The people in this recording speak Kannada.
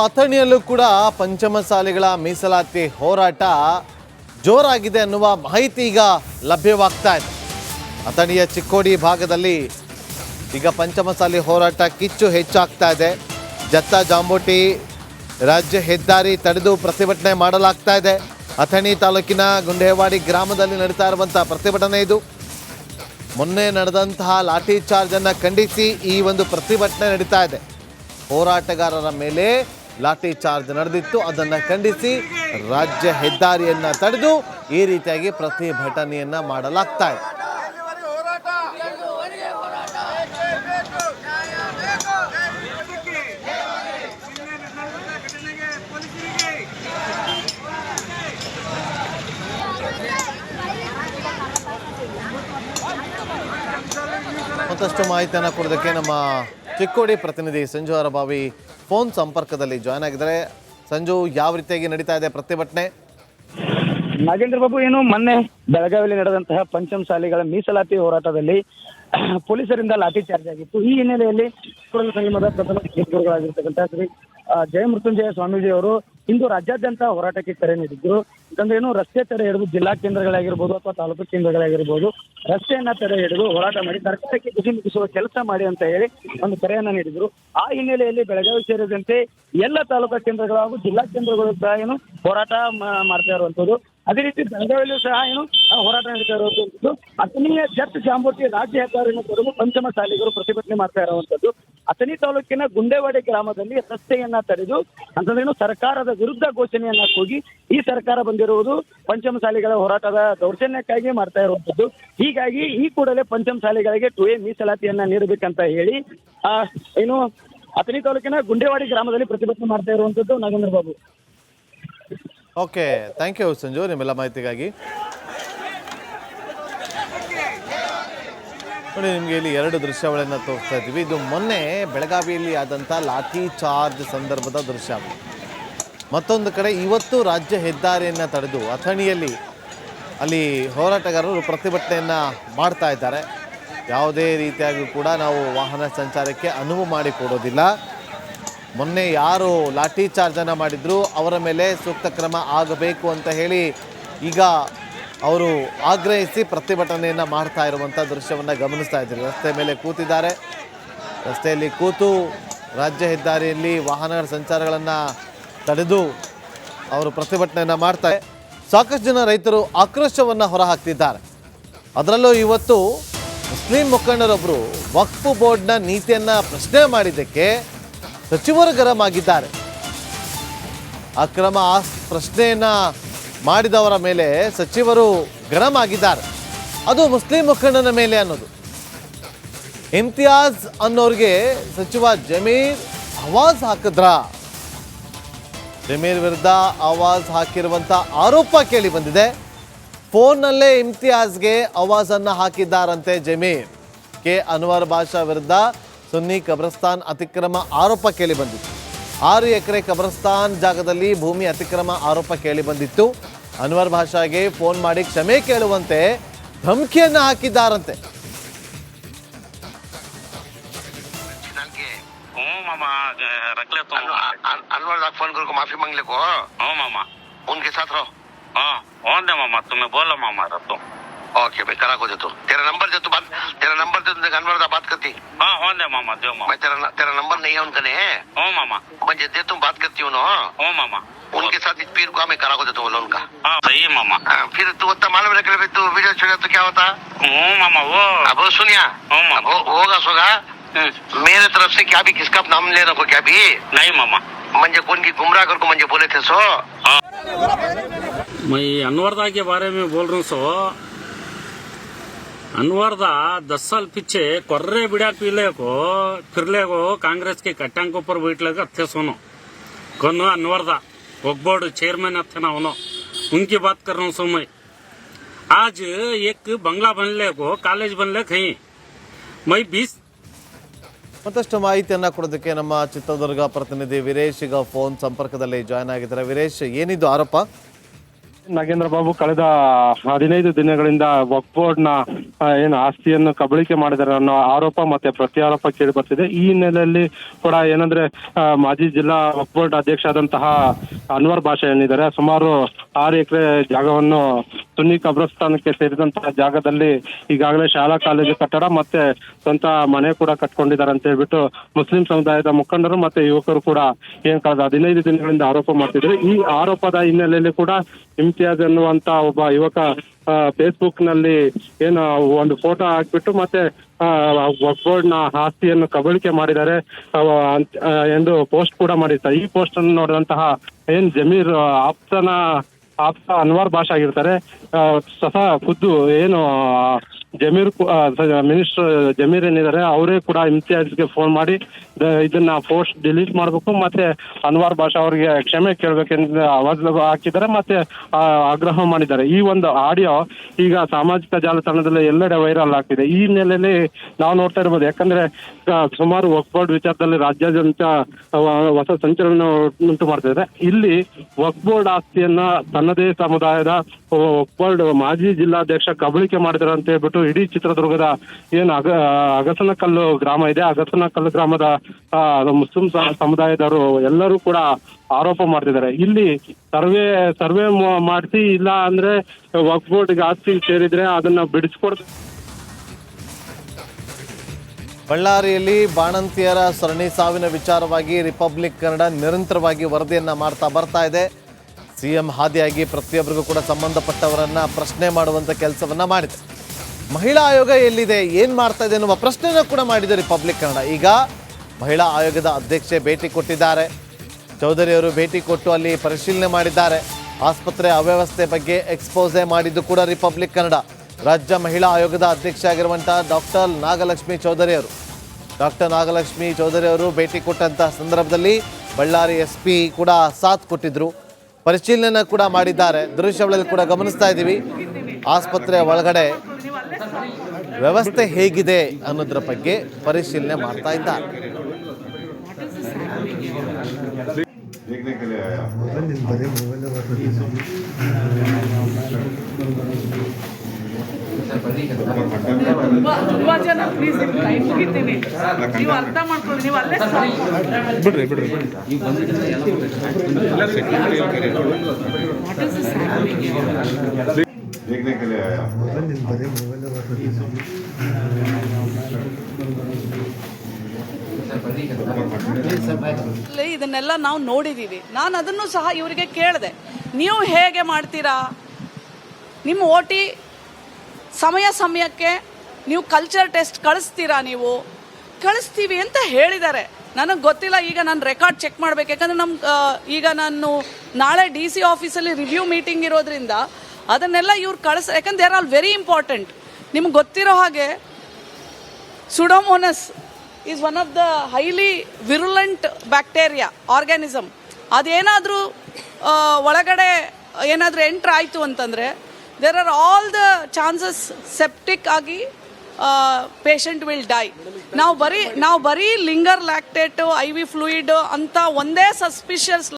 ಅಥಣಿಯಲ್ಲೂ ಕೂಡ ಪಂಚಮಸಾಲಿಗಳ ಮೀಸಲಾತಿ ಹೋರಾಟ ಜೋರಾಗಿದೆ ಅನ್ನುವ ಮಾಹಿತಿ ಈಗ ಲಭ್ಯವಾಗ್ತಾ ಇದೆ. ಅಥಣಿಯ ಚಿಕ್ಕೋಡಿ ಭಾಗದಲ್ಲಿ ಈಗ ಪಂಚಮಸಾಲಿ ಹೋರಾಟ ಕಿಚ್ಚು ಹೆಚ್ಚಾಗ್ತಾ ಇದೆ. ಜತ್ತ ಜಾಂಬೋಟಿ ರಾಜ್ಯ ಹೆದ್ದಾರಿ ತಡೆದು ಪ್ರತಿಭಟನೆ ಮಾಡಲಾಗ್ತಾ ಇದೆ. ಅಥಣಿ ತಾಲೂಕಿನ ಗುಂಡೇವಾಡಿ ಗ್ರಾಮದಲ್ಲಿ ನಡೀತಾ ಇರುವಂತಹ ಪ್ರತಿಭಟನೆ ಇದು. ಮೊನ್ನೆ ನಡೆದಂತಹ ಲಾಠಿ ಚಾರ್ಜ್ ಅನ್ನು ಖಂಡಿಸಿ ಈ ಒಂದು ಪ್ರತಿಭಟನೆ ನಡೀತಾ ಇದೆ. ಹೋರಾಟಗಾರರ ಮೇಲೆ ಲಾಠಿ ಚಾರ್ಜ್ ನಡೆದಿತ್ತು, ಅದನ್ನು ಖಂಡಿಸಿ ರಾಜ್ಯ ಹೆದ್ದಾರಿಯನ್ನು ತಡೆದು ಈ ರೀತಿಯಾಗಿ ಪ್ರತಿಭಟನೆಯನ್ನ ಮಾಡಲಾಗ್ತಾ ಇದೆ. ಮತ್ತಷ್ಟು ಮಾಹಿತಿಯನ್ನು ಕೊಡೋದಕ್ಕೆ ನಮ್ಮ ಚಿಕ್ಕೋಡಿ ಪ್ರತಿನಿಧಿ ಸಂಜು ಅರಬಾವಿ ಫೋನ್ ಸಂಪರ್ಕದಲ್ಲಿ ಜಾಯ್ನ್ ಆಗಿದ್ದಾರೆ. ಸಂಜು, ಯಾವ ರೀತಿಯಾಗಿ ನಡೀತಾ ಇದೆ ಪ್ರತಿಭಟನೆ? ನಾಗೇಂದ್ರ ಬಾಬು, ಏನು ಮೊನ್ನೆ ಬೆಳಗಾವಿಯಲ್ಲಿ ನಡೆದಂತಹ ಪಂಚಮಸಾಲಿಗಳ ಮೀಸಲಾತಿ ಹೋರಾಟದಲ್ಲಿ ಪೊಲೀಸರಿಂದ ಲಾಠಿ ಚಾರ್ಜ್ ಆಗಿತ್ತು. ಈ ಹಿನ್ನೆಲೆಯಲ್ಲಿ ಕೂಡಲ ಸಂಗಮದ ಪ್ರಥಮ ಗುರುಗಳಾಗಿರ್ತಕ್ಕಂಥ ಶ್ರೀ ಜಯಮೃತ್ಯುಂಜಯ ಸ್ವಾಮೀಜಿ ಅವರು ಇಂದು ರಾಜ್ಯಾದ್ಯಂತ ಹೋರಾಟಕ್ಕೆ ಕರೆ ನೀಡಿದ್ರು. ಯಾಕಂದ್ರೆ ಏನು, ರಸ್ತೆ ತಡೆ ಹಿಡಿದು ಜಿಲ್ಲಾ ಕೇಂದ್ರಗಳಾಗಿರ್ಬೋದು ಅಥವಾ ತಾಲೂಕು ಕೇಂದ್ರಗಳಾಗಿರ್ಬೋದು ರಸ್ತೆಯನ್ನ ತಡೆ ಹಿಡಿದು ಹೋರಾಟ ಮಾಡಿ ಸರ್ಕಾರಕ್ಕೆ ಬಿಸಿ ಮುಗಿಸುವ ಕೆಲಸ ಮಾಡಿ ಅಂತ ಹೇಳಿ ಒಂದು ಕರೆಯನ್ನ ನೀಡಿದ್ರು. ಆ ಹಿನ್ನೆಲೆಯಲ್ಲಿ ಬೆಳಗಾವಿ ಸೇರಿದಂತೆ ಎಲ್ಲ ತಾಲೂಕಾ ಕೇಂದ್ರಗಳು ಹಾಗೂ ಜಿಲ್ಲಾ ಕೇಂದ್ರಗಳು ಸಹ ಏನು ಹೋರಾಟ ಮಾಡ್ತಾ ಇರುವಂತದ್ದು. ಅದೇ ರೀತಿ ಬೆಳಗಾವಿಯಲ್ಲೂ ಸಹ ಏನು ಹೋರಾಟ ನಡೀತಾ ಇರುವಂತದ್ದು. ಅಥಣಿಯ ಜತ್ ಜಾಂಬೋಟಿ ರಾಜ್ಯ ಹೆದ್ದಾರಿಯನ್ನು ತೊರೆದು ಪಂಚಮಸಾಲಿಗರು ಪ್ರತಿಭಟನೆ ಮಾಡ್ತಾ ಇರುವಂತದ್ದು. ಅಥಣಿ ತಾಲೂಕಿನ ಗುಂಡೇವಾಡಿ ಗ್ರಾಮದಲ್ಲಿ ರಸ್ತೆಯನ್ನ ತಡೆದು ಅಂತಂದ್ರೇನು ಸರ್ಕಾರದ ವಿರುದ್ಧ ಘೋಷಣೆಯನ್ನ ಕೂಗಿ ಈ ಸರ್ಕಾರ ಬಂದಿರುವುದು ಪಂಚಮಸಾಲಿಗಳ ಹೋರಾಟದ ದೌರ್ಜನ್ಯಕ್ಕಾಗಿ ಮಾಡ್ತಾ ಇರುವಂತದ್ದು. ಹೀಗಾಗಿ ಈ ಕೂಡಲೇ ಪಂಚಮಸಾಲಿಗಳಿಗೆ 2A ಮೀಸಲಾತಿಯನ್ನ ನೀಡಬೇಕಂತ ಹೇಳಿ ಏನು ಅಥಣಿ ತಾಲೂಕಿನ ಗುಂಡೇವಾಡಿ ಗ್ರಾಮದಲ್ಲಿ ಪ್ರತಿಭಟನೆ ಮಾಡ್ತಾ ಇರುವಂತದ್ದು. Nagendra Babu, okay, thank you Sanju ನಿಮ್ಮೆಲ್ಲ ಮಾಹಿತಿಗಾಗಿ. ನೋಡಿ, ನಿಮಗೆ ಇಲ್ಲಿ ಎರಡು ದೃಶ್ಯಾವಳಿಯನ್ನು ತೋರಿಸ್ತಾ ಇದ್ದೀವಿ. ಇದು ಮೊನ್ನೆ ಬೆಳಗಾವಿಯಲ್ಲಿ ಆದಂಥ ಲಾಠಿ ಚಾರ್ಜ್ ಸಂದರ್ಭದ ದೃಶ್ಯ. ಮತ್ತೊಂದು ಕಡೆ ಇವತ್ತು ರಾಜ್ಯ ಹೆದ್ದಾರಿಯನ್ನು ತಡೆದು ಅಥಣಿಯಲ್ಲಿ ಅಲ್ಲಿ ಹೋರಾಟಗಾರರು ಪ್ರತಿಭಟನೆಯನ್ನು ಮಾಡ್ತಾ ಇದ್ದಾರೆ. ಯಾವುದೇ ರೀತಿಯಾಗಿ ಕೂಡ ನಾವು ವಾಹನ ಸಂಚಾರಕ್ಕೆ ಅನುವು ಮಾಡಿಕೊಡೋದಿಲ್ಲ. ಮೊನ್ನೆ ಯಾರು ಲಾಠಿ ಚಾರ್ಜನ್ನು ಮಾಡಿದ್ರು ಅವರ ಮೇಲೆ ಸೂಕ್ತ ಕ್ರಮ ಆಗಬೇಕು ಅಂತ ಹೇಳಿ ಈಗ ಅವರು ಆಗ್ರಹಿಸಿ ಪ್ರತಿಭಟನೆಯನ್ನು ಮಾಡ್ತಾ ಇರುವಂಥ ದೃಶ್ಯವನ್ನು ಗಮನಿಸ್ತಾ ಇದ್ದಾರೆ. ರಸ್ತೆ ಮೇಲೆ ಕೂತಿದ್ದಾರೆ. ರಸ್ತೆಯಲ್ಲಿ ಕೂತು ರಾಜ್ಯ ಹೆದ್ದಾರಿಯಲ್ಲಿ ವಾಹನಗಳ ಸಂಚಾರಗಳನ್ನು ತಡೆದು ಅವರು ಪ್ರತಿಭಟನೆಯನ್ನು ಮಾಡ್ತಾರೆ. ಸಾಕಷ್ಟು ಜನ ರೈತರು ಆಕ್ರೋಶವನ್ನು ಹೊರಹಾಕ್ತಿದ್ದಾರೆ. ಅದರಲ್ಲೂ ಇವತ್ತು ಮುಸ್ಲಿಂ ಮುಖಂಡರೊಬ್ಬರು ವಕ್ಫ್ ಬೋರ್ಡ್ನ ನೀತಿಯನ್ನು ಪ್ರಶ್ನೆ ಮಾಡಿದ್ದಕ್ಕೆ ಸಚಿವರು ಗರಂ ಆಗಿದ್ದಾರೆ. ಅಕ್ರಮ ಪ್ರಶ್ನೆಯನ್ನು ಮಾಡಿದವರ ಮೇಲೆ ಸಚಿವರು ಗರಂ ಆಗಿದ್ದಾರೆ. ಅದು ಮುಸ್ಲಿಂ ಮುಖಂಡನ ಮೇಲೆ ಅನ್ನೋದು. ಇಮ್ತಿಯಾಜ್ ಅನ್ನೋರಿಗೆ ಸಚಿವ ಜಮೀರ್ ಆವಾಜ್ ಹಾಕಿದ್ರ? ಜಮೀರ್ ವಿರುದ್ಧ ಆವಾಜ್ ಹಾಕಿರುವಂಥ ಆರೋಪ ಕೇಳಿ ಬಂದಿದೆ. ಫೋನ್ನಲ್ಲೇ ಇಮ್ತಿಯಾಜ್ಗೆ ಆವಾಜನ್ನು ಹಾಕಿದ್ದಾರಂತೆ ಜಮೀರ್. ಅನ್ವರ್ ಬಾಷಾ ವಿರುದ್ಧ ಸುನ್ನಿ ಕಬ್ರಸ್ತಾನ್ ಅತಿಕ್ರಮ ಆರೋಪ ಕೇಳಿ ಬಂದಿತ್ತು. 6 ಎಕರೆ ಕಬ್ರಸ್ತಾನ್ ಜಾಗದಲ್ಲಿ ಭೂಮಿ ಅತಿಕ್ರಮ ಆರೋಪ ಕೇಳಿ ಬಂದಿತ್ತು. ಅನ್ವರ್ ಭಾಷಾಗೆ ಫೋನ್ ಮಾಡಿ ಕ್ಷಮೆ ಕೇಳುವಂತೆ ಧಮಕಿಯನ್ನು ಹಾಕಿದ್ದಾರಂತೆ. अनवर का फोन करके माफी मांग ले को। हाँ मामा, उनके साथ रहो। हाँ दे मामा, तुम्हें बोला मामा रह तुम। ओके भाई, करा को दे तू। तेरा नंबर दे, तू बात, तेरा नंबर दे, तुझे अनवर का बात करती। हाँ दे मामा, दे मामा। मैं तेरा नंबर नहीं है उनका, नहीं है। हाँ मामा, मुझे दे, तुम बात करती हो ना। हाँ मामा, उनके साथ इस पीर को मैं करा को दे, बोलो उनका। हाँ सही है मामा। फिर तू उतना मालूम रख ले, तू वीडियो छोड़ा तो क्या होता? हाँ मामा, वो अब सुनिया होगा सोगा। मेरे तरफ से क्या भी किसका नाम ले रखो क्या भी नहीं मामा, मंजे कौन की गुमराह कर को मंजे बोले थे सो। मैं अनवरदा के बारे में बोल रहा हूँ सो। अनवरदा 10 साल पीछे कोर्रे बिड़ा पीले को फिरले को कांग्रेस के कट्टांग के ऊपर बैठ लगा थे सोनो कौन अनवरदा वक्फ बोर्ड चेयरमैन थे ना उन्होंने, उनकी बात कर रहा हूँ सो। मैं आज एक बंगला बनले को कॉलेज बनले कहीं मैं 20 ಮತ್ತಷ್ಟು ಮಾಹಿತಿಯನ್ನು ಕೊಡೋದಕ್ಕೆ ನಮ್ಮ ಚಿತ್ರದುರ್ಗ ಪ್ರತಿನಿಧಿ ವೀರೇಶ್ ಈಗ ಫೋನ್ ಸಂಪರ್ಕದಲ್ಲಿ ಜಾಯ್ನ್ ಆಗಿದ್ದಾರೆ. ವೀರೇಶ್, ಏನಿದು ಆರೋಪ? ನಾಗೇಂದ್ರ ಬಾಬು ಕಳೆದ 15 ದಿನಗಳಿಂದ ವಕ್ಫ್ ಬೋರ್ಡ್ನ ಏನು ಆಸ್ತಿಯನ್ನು ಕಬಳಿಕೆ ಮಾಡಿದ್ದಾರೆ ಅನ್ನೋ ಆರೋಪ ಮತ್ತೆ ಪ್ರತ್ಯಾರೋಪ ಕೇಳಿ ಬರ್ತಿದೆ. ಈ ಹಿನ್ನೆಲೆಯಲ್ಲಿ ಕೂಡ ಏನಂದ್ರೆ ಮಾಜಿ ಜಿಲ್ಲಾ ವಕ್ಫ್ ಬೋರ್ಡ್ ಅಧ್ಯಕ್ಷ ಆದಂತಹ ಅನ್ವರ್ ಬಾಷಾ ಏನಿದ್ದಾರೆ ಸುಮಾರು 6 ಎಕರೆ ಜಾಗವನ್ನು ಸುನ್ನಿ ಕಬ್ರಸ್ಥಾನಕ್ಕೆ ಸೇರಿದಂತಹ ಜಾಗದಲ್ಲಿ ಈಗಾಗಲೇ ಶಾಲಾ ಕಾಲೇಜು ಕಟ್ಟಡ ಮತ್ತೆ ಸ್ವಂತ ಮನೆ ಕೂಡ ಕಟ್ಕೊಂಡಿದ್ದಾರೆ ಅಂತ ಹೇಳ್ಬಿಟ್ಟು ಮುಸ್ಲಿಂ ಸಮುದಾಯದ ಮುಖಂಡರು ಮತ್ತೆ ಯುವಕರು ಕೂಡ ಏನ್ ಕಳೆದ 15 ದಿನಗಳಿಂದ ಆರೋಪ ಮಾಡ್ತಿದ್ರು. ಈ ಆರೋಪದ ಹಿನ್ನೆಲೆಯಲ್ಲಿ ಕೂಡ ಇಮ್ತಿಯಾಜ್ ಅನ್ನುವಂತ ಒಬ್ಬ ಯುವಕ ಫೇಸ್ಬುಕ್ ನಲ್ಲಿ ಏನು ಒಂದು ಫೋಟೋ ಹಾಕ್ಬಿಟ್ಟು ಮತ್ತೆ ವಕ್ಫ್ ಬೋರ್ಡ್ ನ ಆಸ್ತಿಯನ್ನು ಕಬಳಿಕೆ ಮಾಡಿದ್ದಾರೆ ಎಂದು ಪೋಸ್ಟ್ ಕೂಡ ಮಾಡಿರ್ತಾರೆ. ಈ ಪೋಸ್ಟ್ ಅನ್ನು ನೋಡಿದಂತಹ ಏನ್ ಜಮೀರ್ ಆಪ್ತ ಅನ್ವರ್ ಬಾಷಾ ಆಗಿರ್ತಾರೆ. ಸ್ವತಃ ಖುದ್ದು ಏನು ಜಮೀರ್ ಮಿನಿಸ್ಟರ್ ಜಮೀರ್ ಏನಿದ್ದಾರೆ ಅವರೇ ಕೂಡ ಇಮ್ತಿಯಾಜ್ಗೆ ಫೋನ್ ಮಾಡಿ ಇದನ್ನ ಪೋಸ್ಟ್ ಡಿಲೀಟ್ ಮಾಡಬೇಕು ಮತ್ತೆ ಅನ್ವರ್ ಬಾಷಾ ಅವರಿಗೆ ಕ್ಷಮೆ ಕೇಳಬೇಕೆಂದು ಆವಾಜ್ ಹಾಕಿದ್ದಾರೆ ಮತ್ತೆ ಆಗ್ರಹ ಮಾಡಿದ್ದಾರೆ. ಈ ಒಂದು ಆಡಿಯೋ ಈಗ ಸಾಮಾಜಿಕ ಜಾಲತಾಣದಲ್ಲಿ ಎಲ್ಲೆಡೆ ವೈರಲ್ ಆಗ್ತಿದೆ. ಈ ಹಿನ್ನೆಲೆಯಲ್ಲಿ ನಾವು ನೋಡ್ತಾ ಇರ್ಬೋದು, ಯಾಕಂದ್ರೆ ಸುಮಾರು ವಕ್ಫ್ ಬೋರ್ಡ್ ವಿಚಾರದಲ್ಲಿ ರಾಜ್ಯಾದ್ಯಂತ ಹೊಸ ಸಂಚಲನ ಉಂಟು ಮಾಡ್ತಿದೆ. ಇಲ್ಲಿ ವಕ್ಫ್ ಬೋರ್ಡ್ ಆಸ್ತಿಯನ್ನ ತನ್ನದೇ ಸಮುದಾಯದ ವಕ್ಫ್ ಬೋರ್ಡ್ ಮಾಜಿ ಜಿಲ್ಲಾಧ್ಯಕ್ಷ ಕಬಳಿಕೆ ಮಾಡಿದ್ದಾರೆ ಅಂತ ಹೇಳ್ಬಿಟ್ಟು ಇಡೀ ಚಿತ್ರದುರ್ಗದ ಏನು ಅಗಸನಕಲ್ಲು ಗ್ರಾಮ ಇದೆ, ಅಗಸನಕಲ್ಲು ಗ್ರಾಮದ ಮುಸ್ಲಿಂ ಸಮುದಾಯದವರು ಎಲ್ಲರೂ ಕೂಡ ಆರೋಪ ಮಾಡ್ತಿದ್ದಾರೆ. ಇಲ್ಲಿ ಸರ್ವೆ ಮಾಡಿಸಿ ಇಲ್ಲ ಅಂದ್ರೆ ವಕ್ಫ್ ಬೋರ್ಡ್ಗೆ ಆಸ್ತಿ ಸೇರಿದ್ರೆ ಅದನ್ನ ಬಿಡಿಸ್ಕೊಡ್ತಾರೆ. ಬಳ್ಳಾರಿಯಲ್ಲಿ ಬಾಣಂತಿಯರ ಸರಣಿ ಸಾವಿನ ವಿಚಾರವಾಗಿ ರಿಪಬ್ಲಿಕ್ ಕನ್ನಡ ನಿರಂತರವಾಗಿ ವರದಿಯನ್ನ ಮಾಡ್ತಾ ಬರ್ತಾ ಇದೆ. ಸಿಎಂ ಹಾದಿಯಾಗಿ ಪ್ರತಿಯೊಬ್ಬರಿಗೂ ಕೂಡ ಸಂಬಂಧಪಟ್ಟವರನ್ನ ಪ್ರಶ್ನೆ ಮಾಡುವಂತ ಕೆಲಸವನ್ನ ಮಾಡಿದೆ. ಮಹಿಳಾ ಆಯೋಗ ಎಲ್ಲಿದೆ, ಏನ್ ಮಾಡ್ತಾ ಇದೆ ಎನ್ನುವ ಪ್ರಶ್ನೆನ ಕೂಡ ಮಾಡಿದೆ ರಿಪಬ್ಲಿಕ್ ಕನ್ನಡ. ಈಗ ಮಹಿಳಾ ಆಯೋಗದ ಅಧ್ಯಕ್ಷೆ ಭೇಟಿ ಕೊಟ್ಟಿದ್ದಾರೆ. ಚೌಧರಿ ಅವರು ಭೇಟಿ ಕೊಟ್ಟು ಅಲ್ಲಿ ಪರಿಶೀಲನೆ ಮಾಡಿದ್ದಾರೆ. ಆಸ್ಪತ್ರೆ ಅವ್ಯವಸ್ಥೆ ಬಗ್ಗೆ ಎಕ್ಸ್ಪೋಸೆ ಮಾಡಿದ್ದು ಕೂಡ ರಿಪಬ್ಲಿಕ್ ಕನ್ನಡ. ರಾಜ್ಯ ಮಹಿಳಾ ಆಯೋಗದ ಅಧ್ಯಕ್ಷೆ ಆಗಿರುವಂಥ ಡಾಕ್ಟರ್ ನಾಗಲಕ್ಷ್ಮಿ ಚೌಧರಿ ಅವರು ಭೇಟಿ ಕೊಟ್ಟಂಥ ಸಂದರ್ಭದಲ್ಲಿ ಬಳ್ಳಾರಿ SP ಕೂಡ ಸಾಥ್ ಕೊಟ್ಟಿದ್ರು. ಪರಿಶೀಲನೆ ಕೂಡ ಮಾಡಿದ್ದಾರೆ. ದೃಶ್ಯಗಳಲ್ಲಿ ಕೂಡ ಗಮನಿಸ್ತಾ ಇದ್ದೀವಿ. ಆಸ್ಪತ್ರೆ ಒಳಗಡೆ ವ್ಯವಸ್ಥೆ ಹೇಗಿದೆ ಅನ್ನೋದ್ರ ಬಗ್ಗೆ ಪರಿಶೀಲನೆ ಮಾಡ್ತಾ ಇದ್ದಾರೆ. ತುಂಬಾ ಜನ ಪ್ಲೀಸ್ ಟೈಮ್ ಮುಗಿತೀನಿ, ನೀವು ಅರ್ಥ ಮಾಡ್ಕೊಳ್ಳಿ. ನೀವು ಅಲ್ಲೇ ಬಿಡ್ರಿ ಇದನ್ನೆಲ್ಲ ನಾವು ನೋಡಿದೀವಿ. ನಾನು ಅದನ್ನು ಸಹ ಇವರಿಗೆ ಕೇಳಿದೆ, ನೀವು ಹೇಗೆ ಮಾಡ್ತೀರಾ ನಿಮ್ಮ OT ಸಮಯಕ್ಕೆ ನೀವು ಕಲ್ಚರ್ ಟೆಸ್ಟ್ ಕಳಿಸ್ತೀರಾ? ನೀವು ಕಳಿಸ್ತೀವಿ ಅಂತ ಹೇಳಿದ್ದಾರೆ. ನನಗೆ ಗೊತ್ತಿಲ್ಲ, ಈಗ ನಾನು ರೆಕಾರ್ಡ್ ಚೆಕ್ ಮಾಡಬೇಕು. ಯಾಕಂದರೆ ಈಗ ನಾನು ನಾಳೆ DC ಆಫೀಸಲ್ಲಿ ರಿವ್ಯೂ ಮೀಟಿಂಗ್ ಇರೋದ್ರಿಂದ ಅದನ್ನೆಲ್ಲ ಇವ್ರು ಯಾಕಂದ್ರೆ there are all very important. ನಿಮ್ಗೆ ಗೊತ್ತಿರೋ ಹಾಗೆ pseudomonas is one of the highly virulent bacteria organism. ಅದೇನಾದರೂ ಒಳಗಡೆ ಏನಾದರೂ ಎಂಟ್ರ್ ಆಯಿತು ಅಂತಂದರೆ there are all the chances septic ಆಗಿ ಪೇಷಂಟ್ ವಿಲ್ ಡೈ. ನಾವು ಬರೀ ಲಿಂಗರ್ ಲ್ಯಾಕ್ಟೇಟು IV ಫ್ಲೂಯಿಡ್ ಅಂತ ಒಂದೇ ಸಸ್ಪಿಷಿಯಸ್